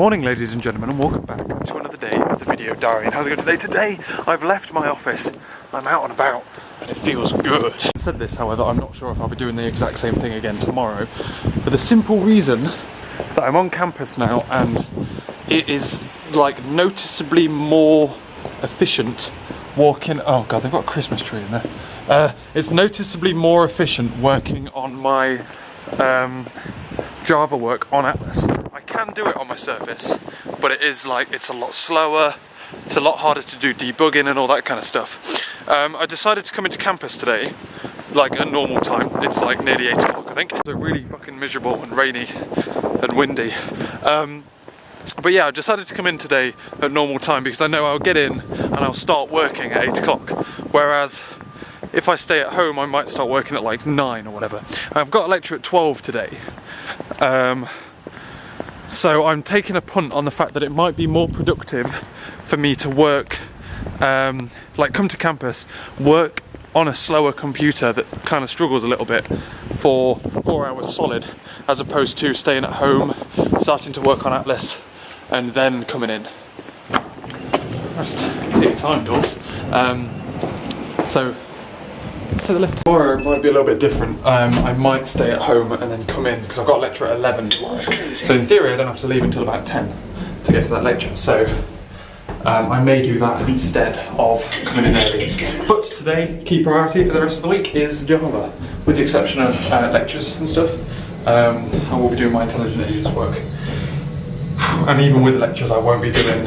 Morning, ladies and gentlemen, and welcome back to another day of the video diary. And how's it going today? Today I've left my office, I'm out and about, and it feels good. I said this, however, I'm not sure if I'll be doing the exact same thing again tomorrow, for the simple reason that I'm on campus now and it is like noticeably more efficient walking. Oh god, they've got a Christmas tree in there. It's noticeably more efficient working on my Java work on Atlas. I can do it on my Surface, but it's a lot slower, it's a lot harder to do debugging and all that kind of stuff. I decided to come into campus today, like at normal time. It's like nearly 8 o'clock, I think. It's really fucking miserable and rainy and windy. But yeah, I decided to come in today at normal time because I know I'll get in and I'll start working at 8 o'clock. Whereas if I stay at home, I might start working at like 9 or whatever. I've got a lecture at 12 today. So I'm taking a punt on the fact that it might be more productive for me to work, like come to campus, work on a slower computer that kind of struggles a little bit for 4 hours solid, as opposed to staying at home, starting to work on Atlas, and then coming in. Just take your time, Dawes. So to the left. Tomorrow might be a little bit different. I might stay at home and then come in because I've got a lecture at 11 tomorrow. So in theory I don't have to leave until about 10 to get to that lecture. So I may do that instead of coming in early. But today, key priority for the rest of the week is Java, with the exception of lectures and stuff. I will be doing my intelligent agents work. And even with lectures I won't be doing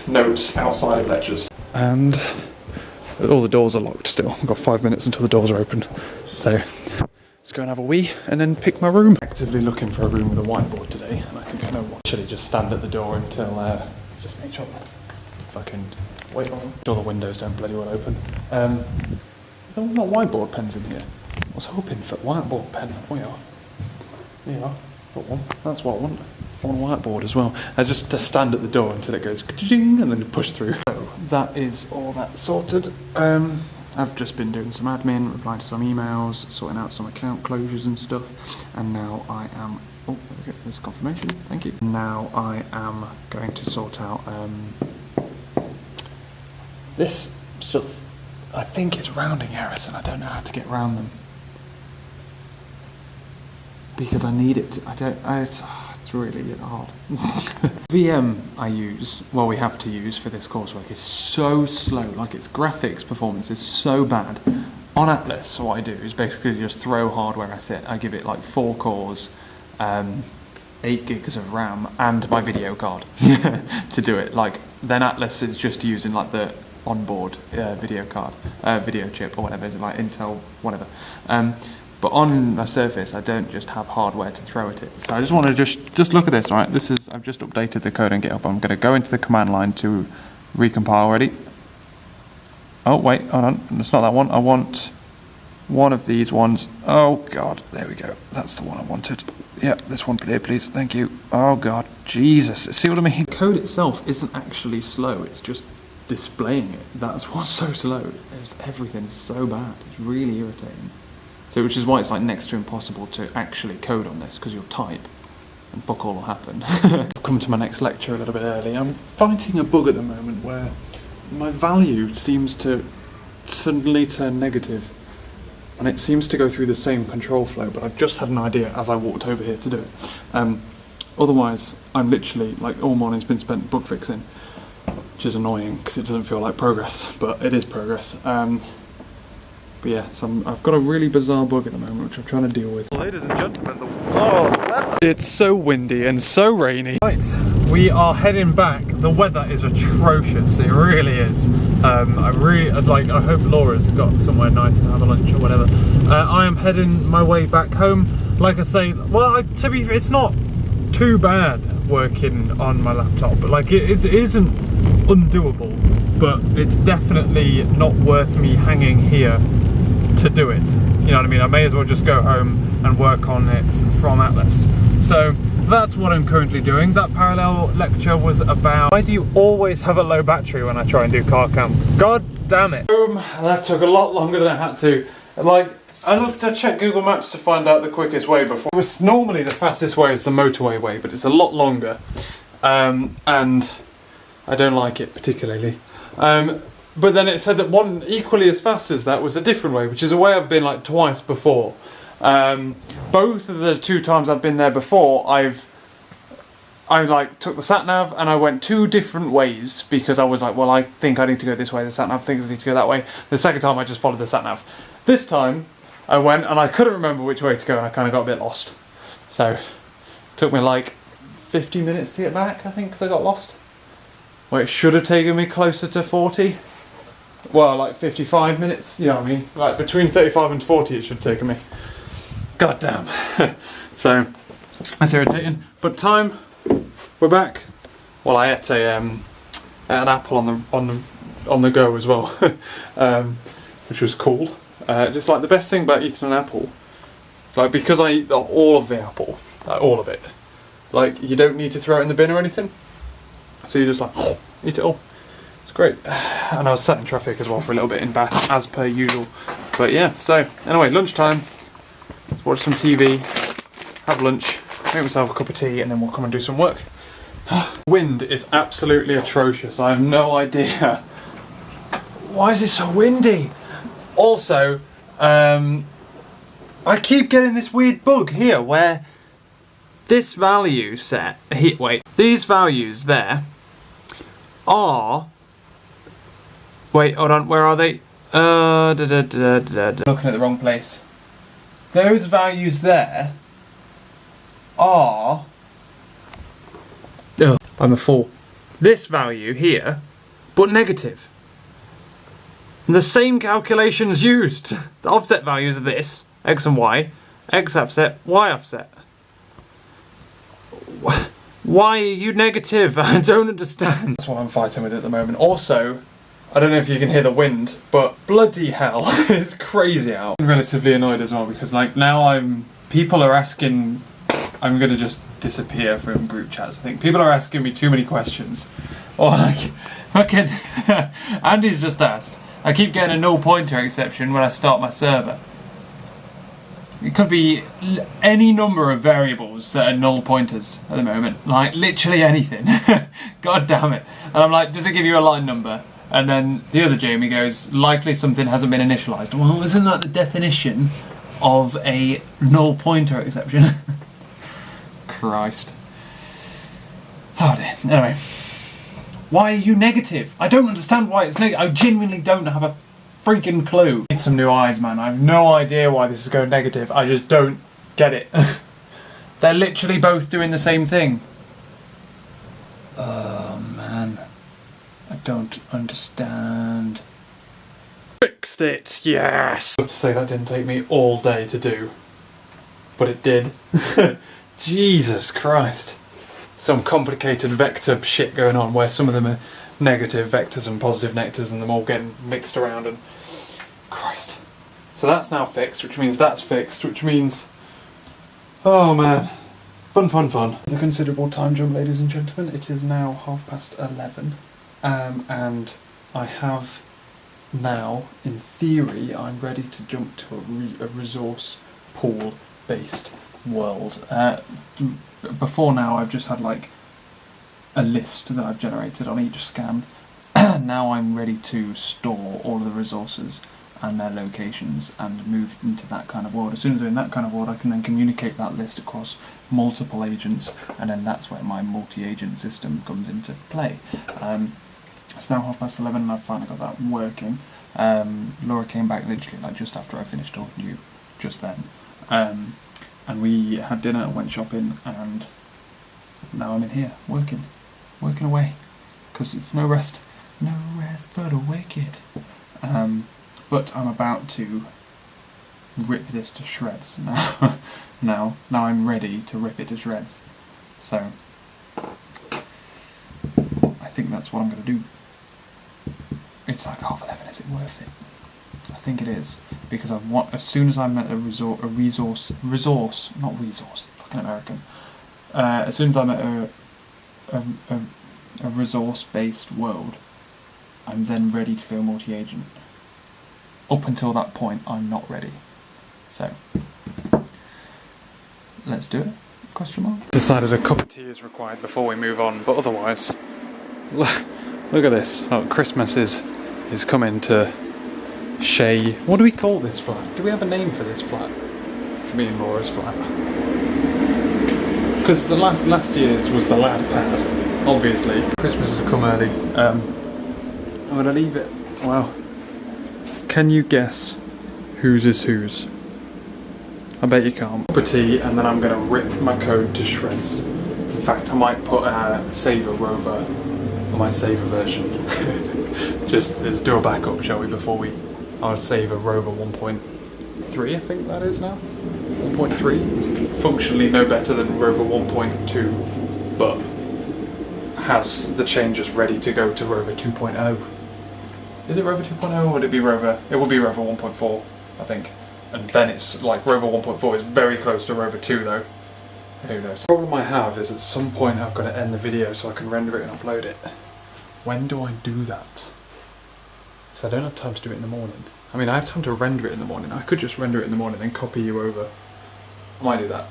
notes outside of lectures. And all the doors are locked still. I've got 5 minutes until the doors are open. So let's go and have a wee and then pick my room. Actively looking for a room with a whiteboard today, and I think I know what. Should I just stand at the door until just make sure fucking wait on them. Sure the windows don't bloody well open. There are not whiteboard pens in here. I was hoping for whiteboard pen. Oh yeah. There you are. Got one. That's what I want. I want a whiteboard as well. I just stand at the door until it goes ka-ching and then push through. So that is all that sorted. I've just been doing some admin, replying to some emails, sorting out some account closures and stuff, and now I am. Oh, okay, there's confirmation. Thank you. Now I am going to sort out this stuff. I think it's rounding errors, and I don't know how to get around them because I need it. It's really hard. VM I use, well we have to use for this coursework, is so slow, like its graphics performance is so bad. On Atlas, what I do is basically just throw hardware at it. I give it like 4 cores, 8 gigs of RAM, and my video card to do it. Like, then Atlas is just using like the onboard video card, video chip or whatever, it's like Intel, whatever. But on a Surface, I don't just have hardware to throw at it. So I just want to just look at this, right? I've just updated the code on GitHub. I'm going to go into the command line to recompile already. Oh, wait, hold on. It's not that one. I want one of these ones. Oh, God. There we go. That's the one I wanted. Yeah, this one here, please. Thank you. Oh, God. Jesus. See what I mean? The code itself isn't actually slow. It's just displaying it. That's what's so slow. Everything's so bad. It's really irritating. So, which is why it's like next to impossible to actually code on this, because you'll type and fuck all will happen. I've come to my next lecture a little bit early. I'm fighting a bug at the moment where my value seems to suddenly turn negative, and it seems to go through the same control flow, but I've just had an idea as I walked over here to do it. Otherwise, I'm literally, like, all morning's been spent bug fixing, which is annoying because it doesn't feel like progress, but it is progress. But yeah, so I've got a really bizarre bug at the moment, which I'm trying to deal with. Ladies and gentlemen, the weather. It's so windy and so rainy. Right, we are heading back. The weather is atrocious, it really is. I hope Laura's got somewhere nice to have a lunch or whatever. I am heading my way back home. Like I say, well, to be fair, it's not too bad working on my laptop, but like it isn't undoable, but it's definitely not worth me hanging here to do it. You know what I mean? I may as well just go home and work on it from Atlas. So that's what I'm currently doing. That parallel lecture was about why do you always have a low battery when I try and do car cam? God damn it. That took a lot longer than I had to. Like, I checked Google Maps to find out the quickest way before. It was normally the fastest way is the motorway way, but it's a lot longer. and I don't like it particularly. But then it said that one equally as fast as that was a different way, which is a way I've been like twice before. Both of the 2 times I've been there before, I like took the sat nav and I went 2 different ways because I was like, well, I think I need to go this way. The sat nav thinks I need to go that way. The second time I just followed the sat nav. This time I went and I couldn't remember which way to go and I kind of got a bit lost. So it took me like 50 minutes to get back, I think, because I got lost. Well, it should have taken me closer to 40. Well, like 55 minutes, you know what I mean? Like between 35 and 40 it should have taken me. God damn. So, that's irritating. But time, we're back. Well, I ate an apple on the go as well, which was cool. Just like the best thing about eating an apple, like because I eat all of the apple, like all of it, like you don't need to throw it in the bin or anything. So you just like eat it all. It's great. And I was sat in traffic as well for a little bit in Bath, as per usual. But yeah, so anyway, lunchtime, watch some TV, have lunch, make myself a cup of tea, and then we'll come and do some work. Wind is absolutely atrocious. I have no idea. Why is it so windy? Also, I keep getting this weird bug here where this value set, these values there are, wait, hold on, where are they? Looking at the wrong place. Those values there are, I'm a fool. This value here, but negative. And the same calculations used. The offset values are this, x and y, x offset, y offset. Why are you negative? I don't understand. That's what I'm fighting with at the moment. Also, I don't know if you can hear the wind, but bloody hell, it's crazy out. I'm relatively annoyed as well because like now people are asking, I'm gonna just disappear from group chats. I think people are asking me too many questions. Or like, fucking, Andy's just asked, I keep getting a null pointer exception when I start my server. It could be any number of variables that are null pointers at the moment. Like, literally anything. God damn it. And I'm like, does it give you a line number? And then the other Jamie goes, likely something hasn't been initialized. Well, isn't that the definition of a null pointer exception? Christ. Oh dear. Anyway. Why are you negative? I don't understand why it's negative. I genuinely don't have a freaking clue. I need some new eyes, man. I have no idea why this is going negative. I just don't get it. They're literally both doing the same thing. Oh, man. I don't understand. Fixed it, yes! I have to say that didn't take me all day to do. But it did. Jesus Christ. Some complicated vector shit going on where some of them are negative vectors and positive vectors and them all getting mixed around and Christ. So that's now fixed, which means that's fixed, which means, oh man, fun. The considerable time jump, ladies and gentlemen. It is now 11:30 and I have now, in theory, I'm ready to jump to a resource pool based world. Before now I've just had like a list that I've generated on each scan. Now I'm ready to store all of the resources and their locations and move into that kind of world. As soon as I'm in that kind of world I can then communicate that list across multiple agents, and then that's where my multi-agent system comes into play. It's now 11:30 and I've finally got that working. Laura came back literally like just after I finished talking to you just then. And we had dinner and went shopping, and now I'm in here, working away, because it's no rest for the wicked. But I'm about to rip this to shreds now. now I'm ready to rip it to shreds. So, I think that's what I'm going to do. It's like 11:30, is it worth it? I think it is, because as soon as I'm at a resource, fucking American. As soon as I'm at a resource-based world, I'm then ready to go multi-agent. Up until that point, I'm not ready. So, let's do it. Question mark? Decided a cup of tea is required before we move on, but otherwise, look at this. Oh, Christmas is coming to Shay. What do we call this flat? Do we have a name for this flat? For me and Laura's flat. Because the last year's was the lad pad, obviously. Christmas has come early. I'm gonna leave it. Wow. Can you guess whose is whose? I bet you can't. Cup of tea, and then I'm gonna rip my code to shreds. In fact, I might put a Saver Rover on my Saver version. Just let's do a backup, shall we, before our Saver Rover 1.3, I think that is now. 1.3 is functionally no better than Rover 1.2, but has the changes ready to go to Rover 2.0. Is it Rover 2.0 or would it be Rover? It will be Rover 1.4, I think. And then it's like Rover 1.4 is very close to Rover 2 though. Who knows? The problem I have is at some point I've got to end the video so I can render it and upload it. When do I do that? So I don't have time to do it in the morning. I mean, I have time to render it in the morning. I could just render it in the morning and then copy you over. I might do that.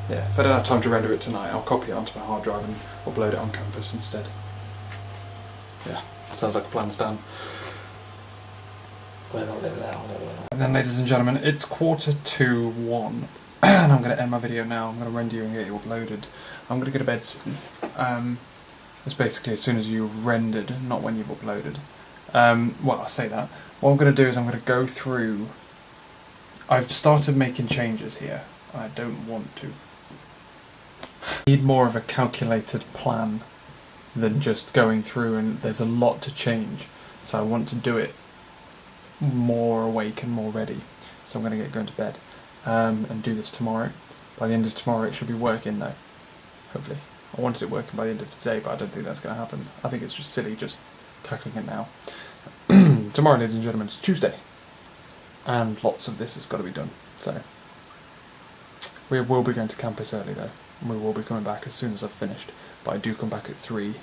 Yeah, if I don't have time to render it tonight, I'll copy it onto my hard drive and upload it on campus instead. Yeah, sounds like a plan, Stan. And then, ladies and gentlemen, it's 1:45, and I'm going to end my video now. I'm going to render you and get you uploaded. I'm going to go to bed soon. It's basically as soon as you've rendered, not when you've uploaded. Well, I say that. What I'm going to do is I'm going to go through. I've started making changes here. I don't want to. I need more of a calculated plan than just going through, and there's a lot to change. So I want to do it more awake and more ready. So I'm going to get going to bed and do this tomorrow. By the end of tomorrow it should be working though, hopefully. I wanted it working by the end of today, but I don't think that's going to happen. I think it's just silly just tackling it now. Tomorrow, ladies and gentlemen, it's Tuesday, and lots of this has got to be done. So we will be going to campus early though, and we will be coming back as soon as I've finished. But I do come back at 3.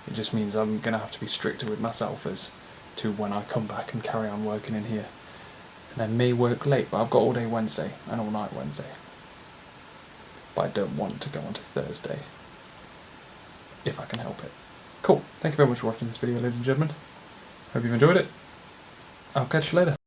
It just means I'm going to have to be stricter with myself as to when I come back and carry on working in here. And I may work late, but I've got all day Wednesday and all night Wednesday. But I don't want to go on to Thursday, if I can help it. Cool. Thank you very much for watching this video, ladies and gentlemen. Hope you've enjoyed it. I'll catch you later.